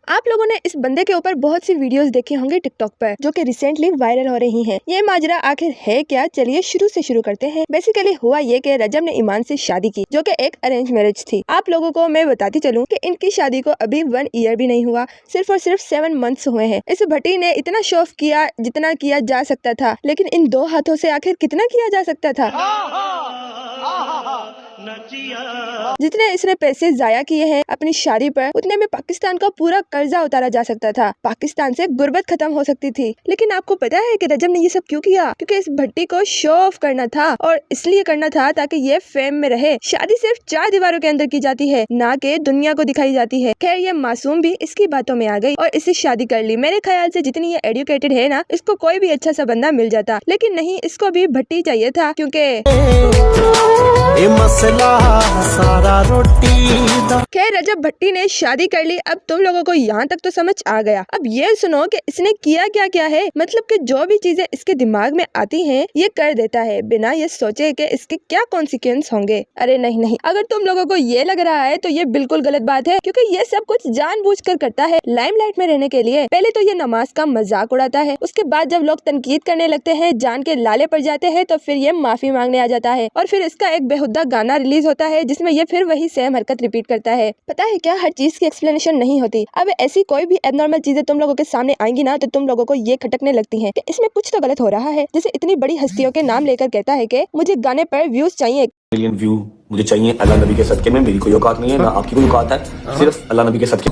आप लोगों ने इस बंदे के ऊपर बहुत सी वीडियोस देखी होंगी टिकटॉक पर, जो कि रिसेंटली वायरल हो रही हैं। ये माजरा आखिर है क्या, चलिए शुरू से शुरू करते हैं। बेसिकली हुआ ये कि रजब ने ईमान से शादी की, जो कि एक अरेंज मैरिज थी। आप लोगों को मैं बताती चलूं कि इनकी शादी को अभी 1 ईयर भी नहीं हुआ, सिर्फ और सिर्फ 7 मंथ्स हुए हैं। इस भट्टी ने इतना शो ऑफ किया जितना किया जा सकता था, लेकिन इन 2 हाथों से आखिर कितना किया जा सकता था। जितने इसने पैसे जाया किए हैं अपनी शादी पर, उतने में पाकिस्तान का पूरा कर्जा उतारा जा सकता था, पाकिस्तान से गुर्बत खत्म हो सकती थी। लेकिन आपको पता है कि रजब ने ये सब क्यों किया? क्योंकि इस भट्टी को शो ऑफ करना था, और इसलिए करना था ताकि ये फेम में रहे। शादी सिर्फ 4 दीवारों के अंदर की जाती है, ना कि दुनिया को दिखाई जाती है। खैर, ये मासूम भी इसकी बातों में आ गई और इससे शादी कर ली। मेरे ख्याल से जितनी ये एजुकेटेड है ना, इसको कोई भी अच्छा सा बंदा मिल जाता, लेकिन नहीं, इसको भी भट्टी चाहिए था। क्योंकि सारा रोटी। खैर, रजब भट्टी ने शादी कर ली। अब तुम लोगों को यहाँ तक तो समझ आ गया। अब ये सुनो कि इसने किया क्या क्या है। मतलब कि जो भी चीजें इसके दिमाग में आती हैं, ये कर देता है बिना ये सोचे कि इसके क्या कॉन्सिक्वेंस होंगे। अरे नहीं नहीं, अगर तुम लोगों को ये लग रहा है तो ये बिल्कुल गलत बात है, क्योंकि ये सब कुछ जानबूझकर करता है लाइमलाइट में रहने के लिए। पहले तो ये नमाज का मजाक उड़ाता है, उसके बाद जब लोग तनकीद करने लगते हैं, जान के लाले पड़ जाते हैं, तो फिर ये माफी मांगने आ जाता है, और फिर इसका एक बेहुदा गाना रिलीज होता है जिसमें ये फिर वही सेम हरकत रिपीट करता है। पता है क्या, हर चीज की एक्सप्लेनेशन नहीं होती। अब ऐसी कोई भी एबनॉर्मल चीजें तुम लोगों के सामने आएंगी ना, तो तुम लोगों को ये खटकने लगती हैं कि इसमें कुछ तो गलत हो रहा है। जैसे इतनी बड़ी हस्तियों के नाम लेकर कहता है कि मुझे गाने पर व्यूज चाहिए, मिलियन व्यू मुझे चाहिए अल्लाह नबी के सदके में। मेरी कोई औकात नहीं है, ना आपकी कोई औकात है, सिर्फ अल्लाह नबी के सदके।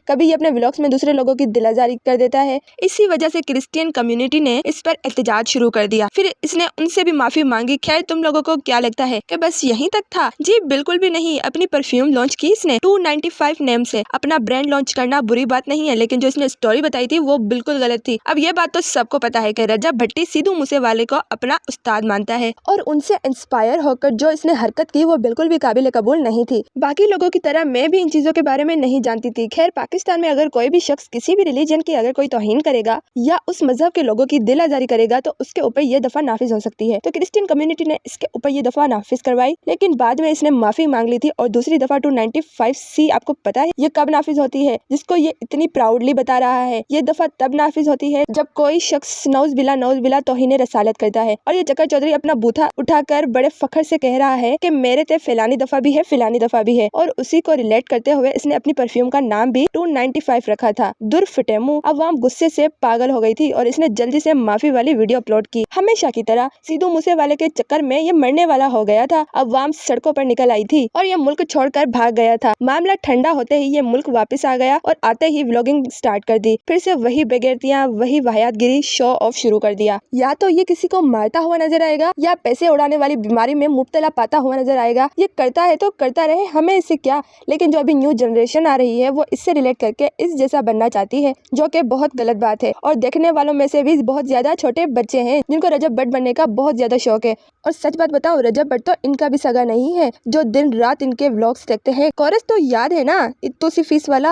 कभी ये अपने व्लॉग्स में दूसरे लोगों की दिलाजारी कर देता है। इसी वजह से क्रिश्चियन कम्युनिटी ने इस पर एहतजाज शुरू कर दिया। फिर इसने उनसे भी माफी मांगी। खैर, तुम लोगों को क्या लगता है कि बस यहीं तक था? जी बिल्कुल भी नहीं। अपनी परफ्यूम लॉन्च की इसने 295 नेम से। अपना ब्रांड लॉन्च करना बुरी बात नहीं है, लेकिन जो इसने स्टोरी बताई थी वो बिल्कुल गलत थी। अब ये बात तो सबको पता है कि रजब भट्टी सिद्धू मूसेवाले को अपना उस्ताद मानता है, और उनसे इंस्पायर होकर जो इसने हरकत की वो बिल्कुल भी काबिल कबूल नहीं थी। बाकी लोगों की तरह मैं भी इन चीजों के बारे में नहीं जानती थी। खैर, पाकिस्तान में अगर कोई भी शख्स किसी भी रिलीजन की अगर कोई तौहीन करेगा या उस मजहब के लोगों की दिल आजारी करेगा, तो उसके ऊपर ये दफा नाफिज हो सकती है। तो क्रिश्चियन कम्युनिटी ने इसके ऊपर ये दफा नाफिज करवाई, लेकिन बाद में इसने माफी मांग ली थी। और दूसरी दफा 295C आपको पता है ये कब नाफिज होती है, जिसको ये इतनी प्राउडली बता रहा है? ये दफा तब नाफिज होती है जब कोई शख्स नौज बिला तौहीन रसालत करता है, और ये जकर चौधरी अपना बूथा उठाकर बड़े फखर से कह रहा है कि मेरे ते फिलानी दफा भी है, फिलानी दफा भी है। और उसी को रिलेट करते हुए इसने अपनी परफ्यूम का नाम भी 295 रखा था। दुर फिटेमू। अवाम गुस्से से पागल हो गई थी और इसने जल्दी से माफी वाली वीडियो अपलोड की। हमेशा की तरह सिद्धू मूसेवाले के चक्कर में ये मरने वाला हो गया था। अवाम सड़कों पर निकल आई थी और ये मुल्क छोड़कर भाग गया था। मामला ठंडा होते ही ये मुल्क वापस आ गया और आते ही व्लॉगिंग स्टार्ट कर दी। फिर से वही बेगैरतियां, वही वाहियातगिरी, शो ऑफ शुरू कर दिया। या तो ये किसी को मारता हुआ नजर आएगा, या पैसे उड़ाने वाली बीमारी में मुब्तला पाता हुआ नजर आएगा। ये करता है तो करता रहे, हमें इससे क्या। लेकिन जो अभी न्यू जनरेशन आ रही है वो इससे रिलेट करके इस जैसा बनना चाहती है, जो कि बहुत गलत बात है। और देखने वालों में से भी बहुत ज्यादा छोटे बच्चे हैं जिनको रजब भट्ट बनने का बहुत ज्यादा शौक है। और सच बात बताओ, रजब भट्ट तो इनका भी सगा नहीं है, जो दिन रात इनके व्लॉग्स देखते हैं। कोरस तो याद है ना, इत्तू सी फीस वाला।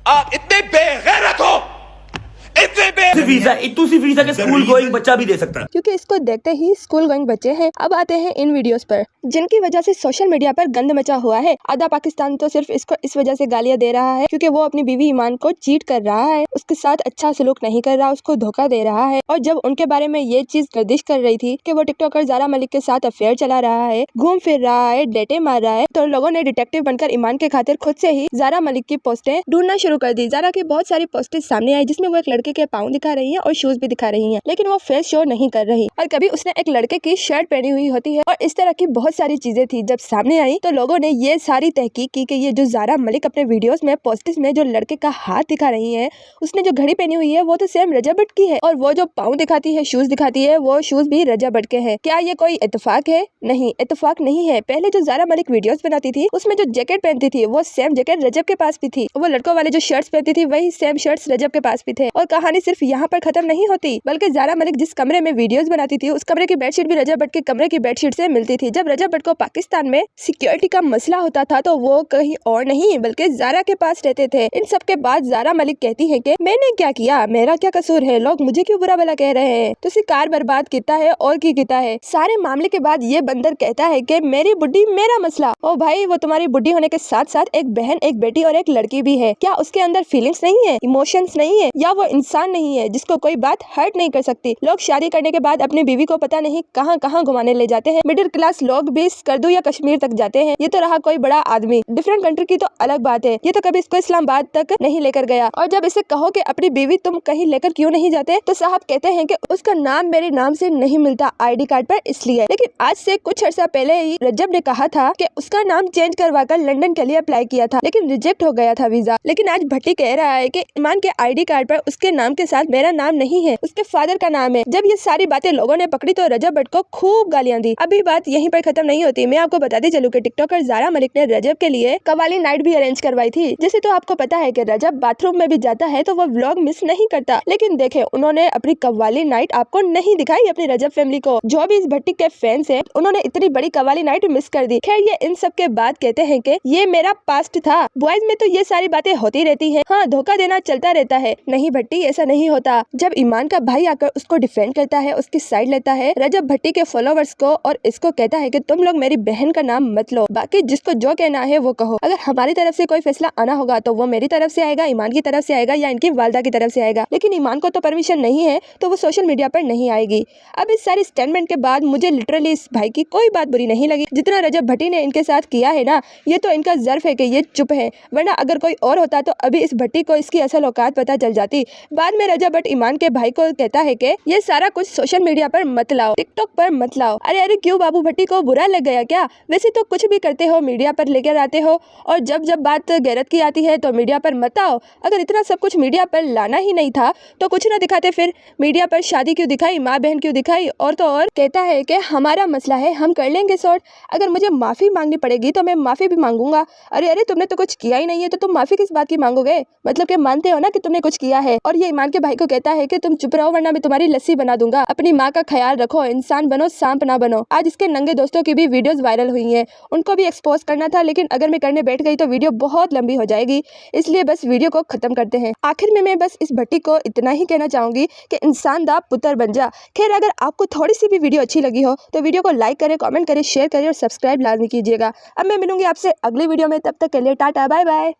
आप इतने बेगैरत हो, वीजा के स्कूल गोइंग बच्चा भी दे सकता है, क्योंकि इसको देखते ही स्कूल गोइंग बच्चे हैं। अब आते हैं इन वीडियोस पर, जिनकी वजह से सोशल मीडिया पर गंद मचा हुआ है। आधा पाकिस्तान तो सिर्फ इसको इस वजह से गालियां दे रहा है क्योंकि वो अपनी बीवी ईमान को चीट कर रहा है, उसके साथ अच्छा सलूक नहीं कर रहा, उसको धोखा दे रहा है। और जब उनके बारे में ये चीज गर्दिश कर रही थी कि वो टिकटॉकर ज़ारा मलिक के साथ अफेयर चला रहा है, घूम फिर रहा है, डेटे मार रहा है, तो लोगों ने डिटेक्टिव बनकर ईमान के खातिर खुद से ही ज़ारा मलिक की पोस्टें ढूंढना शुरू कर दी। ज़ारा की बहुत सारी पोस्टें सामने आई जिसमें वो एक लड़के के पाँव दिखा रही है और शूज भी दिखा रही हैं, लेकिन वो फेस शो नहीं कर रही। और कभी उसने एक लड़के की शर्ट पहनी हुई होती है, और इस तरह की बहुत सारी चीजें थी। जब सामने आई तो लोगों ने ये सारी तहकीक की कि ये जो ज़ारा मलिक अपने वीडियोस में पोस्टेस में जो लड़के का हाथ दिखा रही है, उसने जो घड़ी पहनी हुई है वो तो सेम रजब भट्ट की है, और वो जो पाँव दिखाती है, शूज दिखाती है, वो शूज भी रजब भट्ट के हैं। क्या ये कोई इत्तेफाक है? नहीं, इत्तेफाक नहीं है। पहले जो ज़ारा मलिक वीडियोस बनाती थी उसमें जो जैकेट पहनती थी वो सेम जैकेट रजब के पास भी थी। वो लड़कों वाले जो शर्ट्स पहनती थी वही सेम शर्ट्स रजब के पास भी थे। और कहानी सिर्फ यहाँ पर खत्म नहीं होती, बल्कि ज़ारा मलिक जिस कमरे में वीडियोस बनाती थी उस कमरे की बेडशीट भी रजब भट्ट के कमरे की बेडशीट से मिलती थी। जब रजब भट्ट को पाकिस्तान में सिक्योरिटी का मसला होता था तो वो कहीं और नहीं बल्कि ज़ारा के पास रहते थे। इन सब के बाद ज़ारा मलिक कहती है कि मैंने क्या किया, मेरा क्या कसूर है, लोग मुझे क्यों बुरा भला कह रहे हैं, तुसी कार बर्बाद किया है और की किया है। सारे मामले के बाद ये बंदर कहता है कि मेरी बुड्ढी मेरा मसला। ओ भाई, वो तुम्हारी बुड्ढी होने के साथ साथ एक बहन, एक बेटी और एक लड़की भी है। क्या उसके अंदर फीलिंग्स नहीं है, इमोशंस नहीं है, या वो इंसान नहीं है जिसको कोई बात हर्ट नहीं कर सकती? लोग शादी करने के बाद अपनी बीवी को पता नहीं कहां कहां घुमाने ले जाते हैं। मिडिल क्लास लोग भी स्कर्दू या कश्मीर तक जाते हैं। ये तो रहा कोई बड़ा आदमी, डिफरेंट कंट्री की तो अलग बात है, ये तो कभी इसको इस्लामाबाद तक नहीं लेकर गया। और जब इसे कहो कि अपनी बीवी तुम कहीं लेकर क्यों नहीं जाते, तो साहब कहते हैं कि उसका नाम मेरे नाम से नहीं मिलता ID कार्ड पर, इसलिए। लेकिन आज से कुछ अर्सा पहले ही रजब ने कहा था कि उसका नाम चेंज करवाकर लंदन के लिए अप्लाई किया था, लेकिन रिजेक्ट हो गया था वीजा। लेकिन आज भट्टी कह रहा है कि ईमान के ID कार्ड पर उसके नाम के साथ मेरा नाम नहीं है, उसके फादर का नाम है। जब ये सारी बातें लोगों ने पकड़ी तो रजब भट्ट को खूब गालियां दी। अभी बात यहीं पर खत्म नहीं होती। मैं आपको बताते चलूं कि टिकटॉकर ज़ारा मलिक ने रजब के लिए कव्वाली नाइट भी अरेंज करवाई थी। जैसे तो आपको पता है कि रजब बाथरूम में भी जाता है तो वो व्लॉग मिस नहीं करता, लेकिन देखे उन्होंने अपनी कव्वाली नाइट आपको नहीं दिखाई अपनी रजब फैमिली को। जो भी इस भट्टी के फैंस है उन्होंने इतनी बड़ी कव्वाली नाइट मिस कर दी। खैर, ये इन सब के बाद कहते हैं कि ये मेरा पास्ट था। बॉयज में तो ये सारी बातें होती रहती हैं, हाँ धोखा देना चलता रहता है। नहीं भट्टी, ऐसा नहीं होता। जब ईमान का भाई आकर उसको डिफेंड करता है, उसकी साइड लेता है रजब भट्टी के फॉलोवर्स को, और इसको कहता है कि तुम लोग मेरी बहन का नाम मत लो, बाकी जिसको जो कहना है वो कहो। अगर हमारी तरफ से कोई फैसला आना होगा तो वो मेरी तरफ से आएगा, ईमान की तरफ से आएगा, या इनकी वालदा की तरफ से आएगा। लेकिन ईमान को तो परमिशन नहीं है तो वो सोशल मीडिया पर नहीं आएगी। अब इस सारी स्टेटमेंट के बाद मुझे लिटरली इस भाई की कोई बात बुरी नहीं लगी। जितना रजब भट्टी ने इनके साथ किया है ना, ये तो इनका ज़र्फ है कि ये चुप है, वरना अगर कोई और होता तो अभी इस भट्टी को इसकी असल औकात पता चल जाती। बाद में रजब भट्ट ईमान के भाई को कहता है कि ये सारा कुछ सोशल मीडिया पर मत लाओ, टिकटॉक पर मत लाओ। अरे अरे, क्यों बाबू भट्टी को बुरा लग गया क्या? वैसे तो कुछ भी करते हो मीडिया पर लेकर आते हो, और जब जब बात गैरत की आती है तो मीडिया पर मत आओ। अगर इतना सब कुछ मीडिया पर लाना ही नहीं था तो कुछ ना दिखाते, फिर मीडिया पर शादी क्यों दिखाई, माँ बहन क्यों दिखाई? और तो और कहता है कि हमारा मसला है, हम कर लेंगे सॉर्ट, अगर मुझे माफ़ी मांगनी पड़ेगी तो मैं माफ़ी भी मांगूंगा। अरे अरे, तुमने तो कुछ किया ही नहीं है तो तुम माफ़ी किस बात की मांगोगे? मतलब कि मानते हो ना कि तुमने कुछ किया है। और ये ईमान के भाई को कहता है कि तुम चुप रहो वरना मैं तुम्हारी लस्सी बना दूंगा। अपनी माँ का ख्याल रखो, इंसान बनो, सांप ना बनो। आज इसके नंगे दोस्तों की भी वीडियोस वायरल हुई हैं, उनको भी एक्सपोज करना था, लेकिन अगर मैं करने बैठ गई तो वीडियो बहुत लंबी हो जाएगी, इसलिए बस वीडियो को खत्म करते हैं। आखिर में मैं बस इस भट्टी को इतना ही कहना चाहूंगी कि इंसान दा पुत्र बन जा। खैर, अगर आपको थोड़ी सी भी वीडियो अच्छी लगी हो तो वीडियो को लाइक करें, कमेंट करें, शेयर करें और सब्सक्राइब लाजमी कीजिएगा। अब मैं मिलूंगी आपसे अगली वीडियो में, तब तक के लिए टाटा बाय बाय।